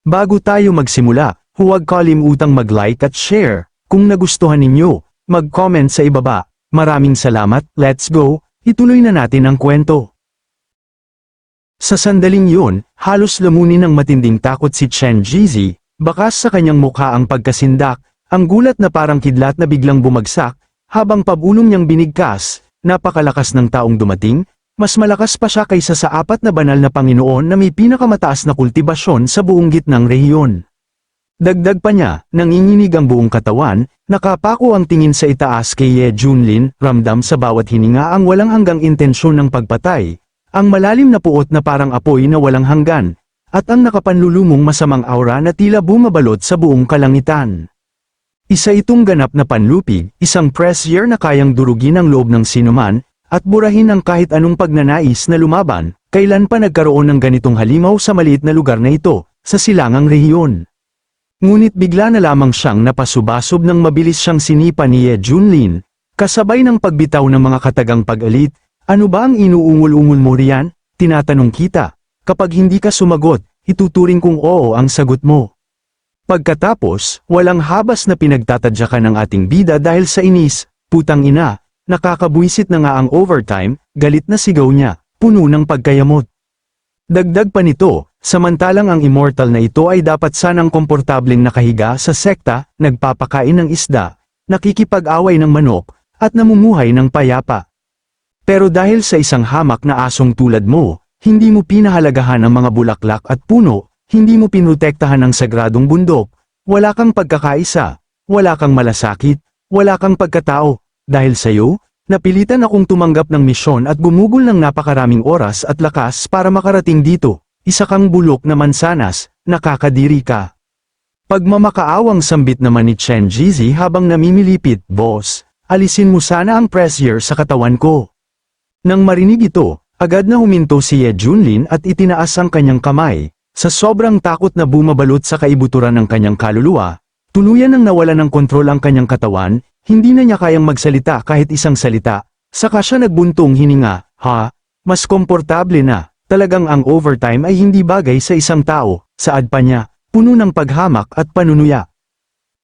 Bago tayo magsimula, huwag kalimutang mag-like at share. Kung nagustuhan ninyo, mag-comment sa ibaba. Maraming salamat, let's go, ituloy na natin ang kwento. Sa sandaling yun, halos lamunin ng matinding takot si Chen Jizi, bakas sa kanyang mukha ang pagkasindak, ang gulat na parang kidlat na biglang bumagsak, habang pabulong niyang binigkas, napakalakas ng taong dumating, mas malakas pa siya kaysa sa 4 na banal na Panginoon na may pinakamataas na kultibasyon sa buong gitnang rehiyon. Dagdag pa niya, nanginginig ang buong katawan, nakapako ang tingin sa itaas kay Ye Junlin, ramdam sa bawat hininga ang walang hanggang intensyon ng pagpatay, ang malalim na puot na parang apoy na walang hanggan, at ang nakapanlulumong masamang aura na tila bumabalot sa buong kalangitan. Isa itong ganap na panlupig, isang pressure na kayang durugin ang loob ng sinuman, at burahin ang kahit anong pagnanais na lumaban. Kailan pa nagkaroon ng ganitong halimaw sa maliit na lugar na ito, sa silangang rehiyon. Ngunit bigla na lamang siyang napasubasob nang mabilis siyang sinipa ni Ye Junlin, kasabay ng pagbitaw ng mga katagang pag-alit. Ano ba ang inuungol-ungol mo riyan? Tinatanong kita. Kapag hindi ka sumagot, ituturing kong oo ang sagot mo. Pagkatapos, walang habas na pinagtatadyakan ng ating bida dahil sa inis, putang ina. Nakakabwisit na nga ang overtime, galit na sigaw niya, puno ng pagkayamot. Dagdag pa nito, samantalang ang immortal na ito ay dapat sanang komportableng nakahiga sa sekta, nagpapakain ng isda, nakikipag-away ng manok, at namumuhay ng payapa. Pero dahil sa isang hamak na asong tulad mo, hindi mo pinahalagahan ang mga bulaklak at puno, hindi mo pinutektahan ang sagradong bundok, wala kang pagkakaisa, wala kang malasakit, wala kang pagkatao. Dahil sa'yo, napilitan akong tumanggap ng misyon at gumugol ng napakaraming oras at lakas para makarating dito. Isa kang bulok na mansanas, nakakadiri ka. Pagmamakaawang sambit naman ni Chen Jizi habang namimilipit, boss, alisin mo sana ang pressure sa katawan ko. Nang marinig ito, agad na huminto si Ye Junlin at itinaas ang kanyang kamay. Sa sobrang takot na bumabalot sa kaibuturan ng kanyang kaluluwa, tuluyan nang nawala ng kontrol ang kanyang katawan. Hindi na niya kayang magsalita kahit isang salita, saka siya nagbuntong hininga, mas komportable na, talagang ang overtime ay hindi bagay sa isang tao, saad pa niya, puno ng paghamak at panunuya.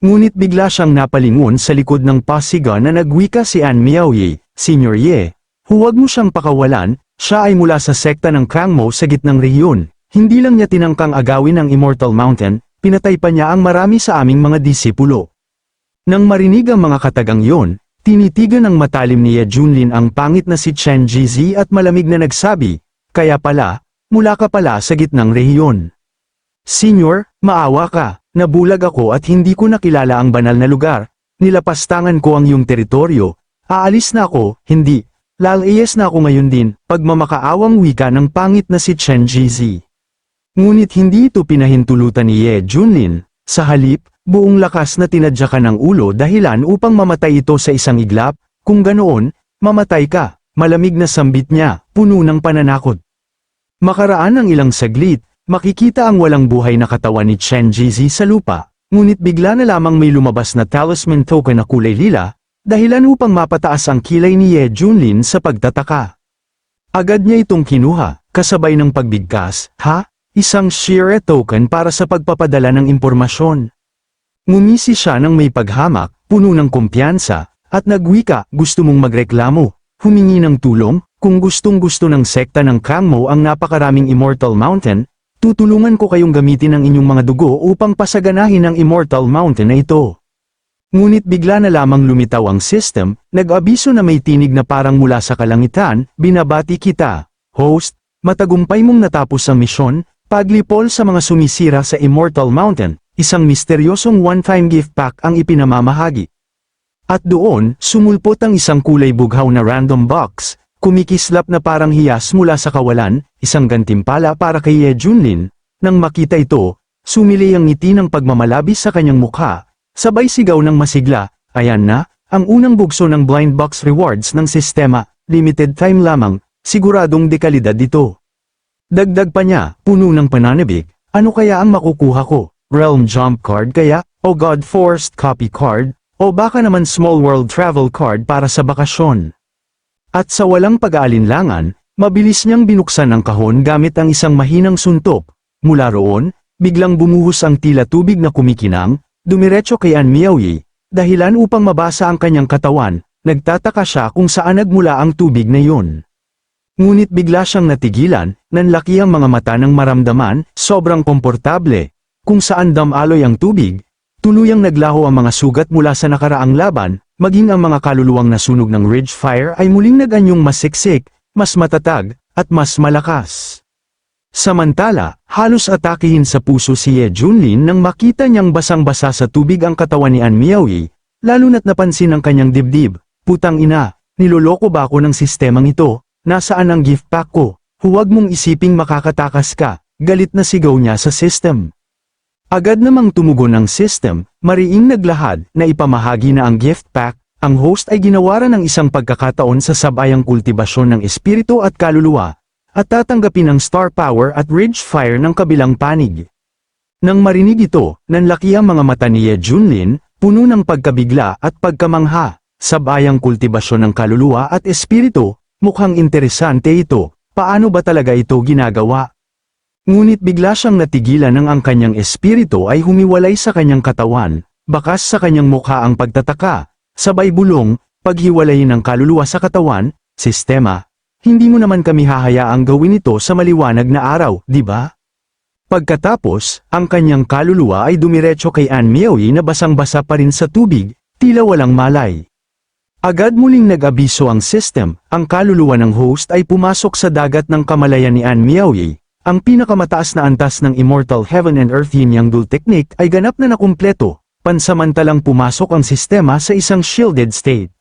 Ngunit bigla siyang napalingon sa likod ng pasiga na nagwika si An Miaoye, Senior Ye, huwag mo siyang pakawalan, siya ay mula sa sekta ng Kangmo sa gitnang rehiyon, hindi lang niya tinangkang agawin ang Immortal Mountain, pinatay pa niya ang marami sa aming mga disipulo. Nang marinig ang mga katagang yon, tinitigan ng matalim ni Ye Junlin ang pangit na si Chen Jizi at malamig na nagsabi, kaya pala, mula ka pala sa gitnang rehiyon. Senior, maawa ka, nabulag ako at hindi ko nakilala ang banal na lugar, nilapastangan ko ang iyong teritoryo, aalis na ako, hindi, lalayas na ako ngayon din, pagmamakaawang wika ng pangit na si Chen Jizi. Ngunit hindi ito pinahintulutan ni Ye Junlin, sa halip, buong lakas na tinadyakan ng ulo dahilan upang mamatay ito sa isang iglap, kung ganoon, mamatay ka, malamig na sambit niya, puno ng pananakot. Makaraan ng ilang saglit, makikita ang walang buhay na katawan ni Chen Jizi sa lupa, ngunit bigla na lamang may lumabas na talisman token na kulay lila, dahilan upang mapataas ang kilay ni Ye Junlin sa pagtataka. Agad niya itong kinuha, kasabay ng pagbigkas, isang shire token para sa pagpapadala ng impormasyon. Ngumisi siya ng may paghamak, puno ng kumpiyansa, at nagwika, gusto mong magreklamo, humingi ng tulong, kung gustong-gusto ng sekta ng Kangmo ang napakaraming Immortal Mountain, tutulungan ko kayong gamitin ang inyong mga dugo upang pasaganahin ang Immortal Mountain na ito. Ngunit bigla na lamang lumitaw ang system, nag-abiso na may tinig na parang mula sa kalangitan, binabati kita, host, matagumpay mong natapos ang misyon, paglipol sa mga sumisira sa Immortal Mountain. Isang misteryosong one-time gift pack ang ipinamamahagi. At doon, sumulpot ang isang kulay bughaw na random box, kumikislap na parang hiyas mula sa kawalan, isang gantimpala para kay Ye Junlin. Nang makita ito, sumili ang ngiti ng pagmamalabis sa kanyang mukha, sabay sigaw ng masigla, ayan na, ang unang bugso ng blind box rewards ng sistema, limited time lamang, siguradong dekalidad dito. Dagdag pa niya, puno ng pananabik, ano kaya ang makukuha ko? Realm Jump card kaya, o God Forced Copy card, o baka naman Small World Travel card para sa bakasyon. At sa walang pag-aalinlangan, mabilis niyang binuksan ang kahon gamit ang isang mahinang suntok. Mula roon, biglang bumuhos ang tila tubig na kumikinang, dumiretso kay An Miaoyi, dahilan upang mabasa ang kanyang katawan, nagtataka siya kung saan nagmula ang tubig na yun. Ngunit bigla siyang natigilan, nanlaki ang mga mata ng maramdaman, sobrang komportable. Kung saan damaloy ang tubig, tuluyang naglaho ang mga sugat mula sa nakaraang laban, maging ang mga kaluluwang nasunog ng ridge fire ay muling nag-anyong mas siksik, mas matatag, at mas malakas. Samantala, halos atakihin sa puso si Ye Junlin nang makita niyang basang-basa sa tubig ang katawan ni An Miaoyi, lalo na't napansin ang kanyang dibdib. Putang ina, niloloko ba ako ng sistemang ito? Nasaan ang gift pack ko? Huwag mong isiping makakatakas ka, galit na sigaw niya sa system. Agad namang tumugon ang system, mariing naglahad na ipamahagi na ang gift pack. Ang host ay ginawaran ng isang pagkakataon sa sabayang kultibasyon ng espiritu at kaluluwa, at tatanggapin ang star power at ridge fire ng kabilang panig. Nang marinig ito, nanlaki ang mga mata ni Ye Junlin, puno ng pagkabigla at pagkamangha. Sabayang kultibasyon ng kaluluwa at espiritu, mukhang interesante ito, paano ba talaga ito ginagawa? Ngunit bigla siyang natigilan nang ang kanyang espiritu ay humiwalay sa kanyang katawan, bakas sa kanyang mukha ang pagtataka, sabay bulong, paghiwalayin ng kaluluwa sa katawan, sistema, hindi mo naman kami hahayaang gawin ito sa maliwanag na araw, di ba? Pagkatapos, ang kanyang kaluluwa ay dumiretso kay An Miaoyi na basang-basa pa rin sa tubig, tila walang malay. Agad muling nag-abiso ang system, ang kaluluwa ng host ay pumasok sa dagat ng kamalayan ni An Miaoyi. Ang pinakamataas na antas ng Immortal Heaven and Earth Yin Yang Dual Technique ay ganap na nakumpleto, pansamantalang pumasok ang sistema sa isang shielded state.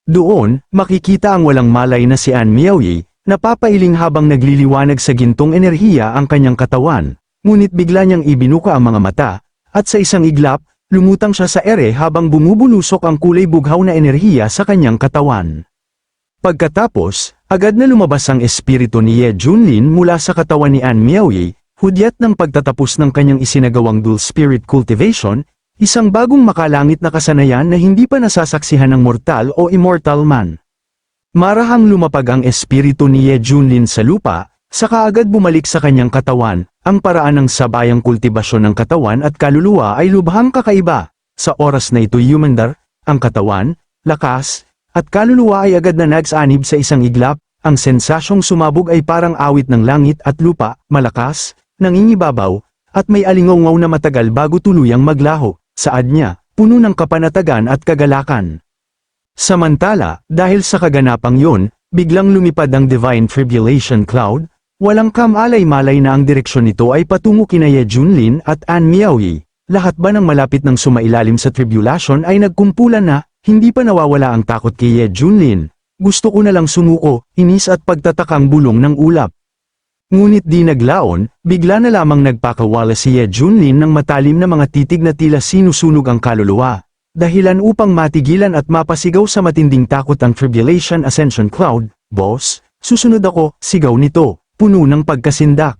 Doon, makikita ang walang malay na si An Miaoyi, napapailing habang nagliliwanag sa gintong enerhiya ang kanyang katawan, ngunit bigla niyang ibinuka ang mga mata, at sa isang iglap, lumutang siya sa ere habang bumubulusok ang kulay bughaw na enerhiya sa kanyang katawan. Pagkatapos, agad na lumabas ang espiritu ni Ye Junlin mula sa katawan ni An Miaoyi, hudyat ng pagtatapos ng kanyang isinagawang dual spirit cultivation, isang bagong makalangit na kasanayan na hindi pa nasasaksihan ng mortal o immortal man. Marahang lumapag ang espiritu ni Ye Junlin sa lupa, saka agad bumalik sa kanyang katawan. Ang paraan ng sabayang kultibasyon ng katawan at kaluluwa ay lubhang kakaiba. Sa oras na ito humandar, ang katawan, lakas, at kaluluwa ay agad na nagsanib sa isang iglap. Ang sensasyong sumabog ay parang awit ng langit at lupa, malakas, nangingibabaw, at may alingaw na matagal bago tuluyang maglaho. Saad niya, puno ng kapanatagan at kagalakan. Samantala, dahil sa kaganapang yun, biglang lumipad ang Divine Tribulation Cloud. Walang kamalay-malay na ang direksyon nito ay patungo kina Ye Junlin at An Miaoyi. Lahat ba ng malapit ng sumailalim sa tribulation ay nagkumpulan na, hindi pa nawawala ang takot kay Ye Junlin. Gusto ko na lang sumuko, inis at pagtatakang bulong ng ulap. Ngunit di naglaon, bigla na lamang nagpakawala si Ye Junlin ng matalim na mga titig na tila sinusunog ang kaluluwa. Dahilan upang matigilan at mapasigaw sa matinding takot ang Tribulation Ascension Cloud, "Boss, susunod ako," sigaw nito, puno ng pagkasindak.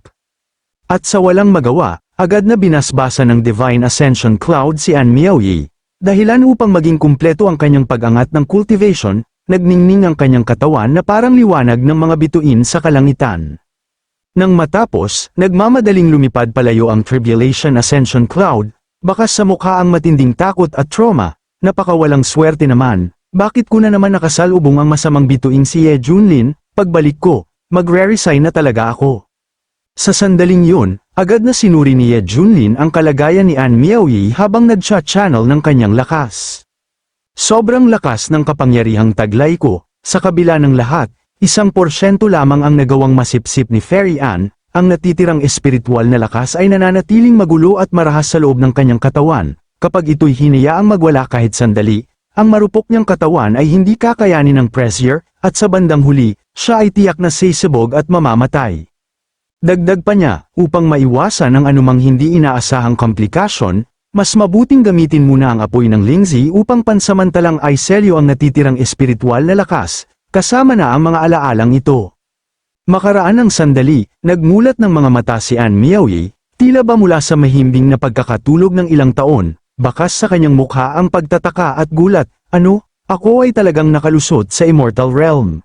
At sa walang magawa, agad na binasbasa ng Divine Ascension Cloud si An Miaoyi. Dahilan upang maging kumpleto ang kanyang pag-angat ng cultivation, nagningning ang kanyang katawan na parang liwanag ng mga bituin sa kalangitan. Nang matapos, nagmamadaling lumipad palayo ang Tribulation Ascension Cloud, bakas sa mukha ang matinding takot at trauma. Napakawalang swerte naman, bakit ko na naman nakasalubong ang masamang bituin si Ye Junlin? Pagbalik ko, magre-resign na talaga ako. Sa sandaling yun, agad na sinuri ni Ye Junlin ang kalagayan ni An Miaoyi habang nag-channel ng kanyang lakas. Sobrang lakas ng kapangyarihang taglay ko, sa kabila ng lahat, 1% lamang ang nagawang masipsip ni Fairy Ann. Ang natitirang espiritual na lakas ay nananatiling magulo at marahas sa loob ng kanyang katawan. Kapag ito'y hinayaang magwala kahit sandali, ang marupok niyang katawan ay hindi kakayanin ng pressure, at sa bandang huli, siya ay tiyak na sisibog at mamamatay. Dagdag pa niya, upang maiwasan ang anumang hindi inaasahang komplikasyon, mas mabuting gamitin muna ang apoy ng lingzi upang pansamantalang aiselyo ang natitirang espiritual na lakas, kasama na ang mga alaalang ito. Makaraan ng sandali, nagmulat ng mga mata si An Miaoyi, tila ba mula sa mahimbing na pagkakatulog ng ilang taon, bakas sa kanyang mukha ang pagtataka at gulat, "Ano? Ako ay talagang nakalusot sa immortal realm."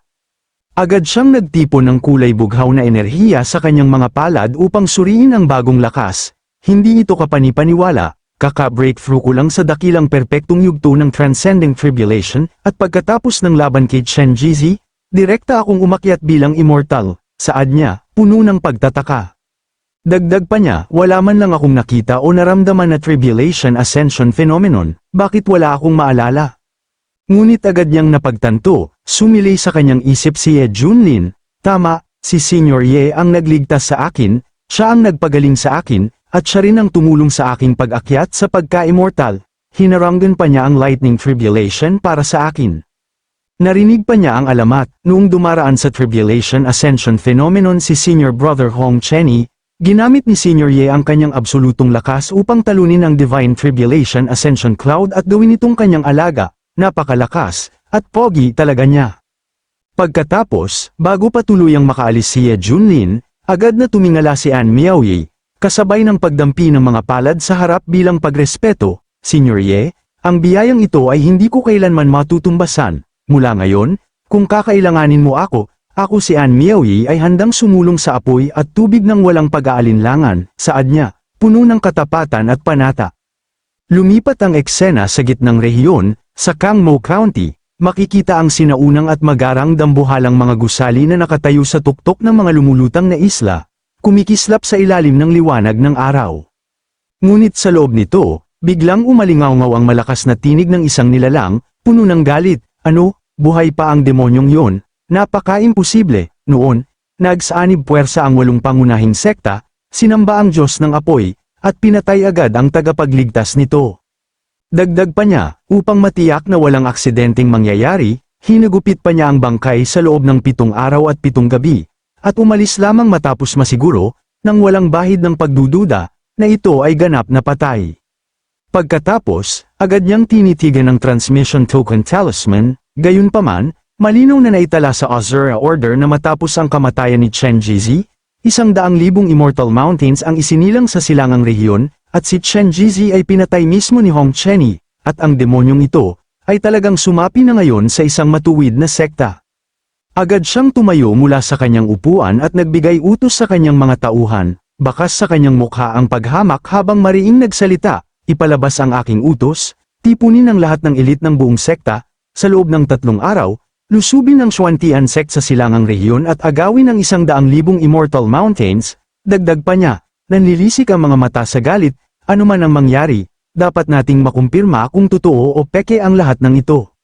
Agad siyang nagtipon ng kulay bughaw na enerhiya sa kanyang mga palad upang suriin ang bagong lakas, Hindi ito kapanipaniwala, kaka-breakthrough ko lang sa dakilang perpektong yugto ng Transcending Tribulation, at pagkatapos ng laban kay Chen Jizi, direkta akong umakyat bilang immortal, saad niya, puno ng pagtataka. Dagdag pa niya, wala man lang akong nakita o naramdaman na Tribulation Ascension phenomenon, bakit wala akong maalala? Ngunit agad niyang napagtanto, sumilay sa kanyang isip si Ye Junlin, tama, si Senior Ye ang nagligtas sa akin, siya ang nagpagaling sa akin, at siya rin ang tumulong sa aking pag-akyat sa pagka-immortal. Hinaranggan pa niya ang lightning tribulation para sa akin. Narinig pa niya ang alamat, noong dumaraan sa Tribulation Ascension phenomenon si Senior Brother Hong Chenny, ginamit ni Senior Ye ang kanyang absolutong lakas upang talunin ang Divine Tribulation Ascension Cloud at gawin itong kanyang alaga, napakalakas, at pogi talaga niya. Pagkatapos, bago pa tuluyang makaalis si Ye Junlin, agad na tumingala si An Miaoyi, kasabay ng pagdampi ng mga palad sa harap bilang pagrespeto, Senior Ye, ang biyayang ito ay hindi ko kailanman matutumbasan. Mula ngayon, kung kakailanganin mo ako si An Miaoyi ay handang sumulong sa apoy at tubig ng walang pag-aalinlangan, saad niya, puno ng katapatan at panata. Lumipat ang eksena sa gitnang rehiyon, sa Kangmo County, makikita ang sinaunang at magarang dambuhalang mga gusali na nakatayo sa tuktok ng mga lumulutang na isla, kumikislap sa ilalim ng liwanag ng araw. Ngunit sa loob nito, biglang umalingaw-ngaw ang malakas na tinig ng isang nilalang, puno ng galit. Ano, buhay pa ang demonyong yon? Napaka-imposible. Noon, nagsaanib puwersa ang 8 pangunahing sekta, sinamba ang Diyos ng apoy, at pinatay agad ang tagapagligtas nito. Dagdag pa niya, upang matiyak na walang aksidenteng mangyayari, hinagupit pa niya ang bangkay sa loob ng 7 araw at 7 gabi, at umalis lamang matapos masiguro, nang walang bahid ng pagdududa, na ito ay ganap na patay. Pagkatapos, agad niyang tinitigan ang Transmission Token Talisman, gayunpaman, malinaw na naitala sa Azura Order na matapos ang kamatayan ni Chen Jizi, 100,000 Immortal Mountains ang isinilang sa silangang rehiyon, at si Chen Jizi ay pinatay mismo ni Hong Chenny, at ang demonyong ito, ay talagang sumapi na ngayon sa isang matuwid na sekta. Agad siyang tumayo mula sa kanyang upuan at nagbigay utos sa kanyang mga tauhan, bakas sa kanyang mukha ang paghamak habang mariing nagsalita. Ipalabas ang aking utos, tipunin ang lahat ng elit ng buong sekta, sa loob ng 3 araw, lusubin ang Xuantian sect sa silangang rehiyon at agawin ang 100,000 Immortal Mountains, dagdag pa niya, nanlilisik ang mga mata sa galit, anuman ang mangyari, dapat nating makumpirma kung totoo o peke ang lahat ng ito.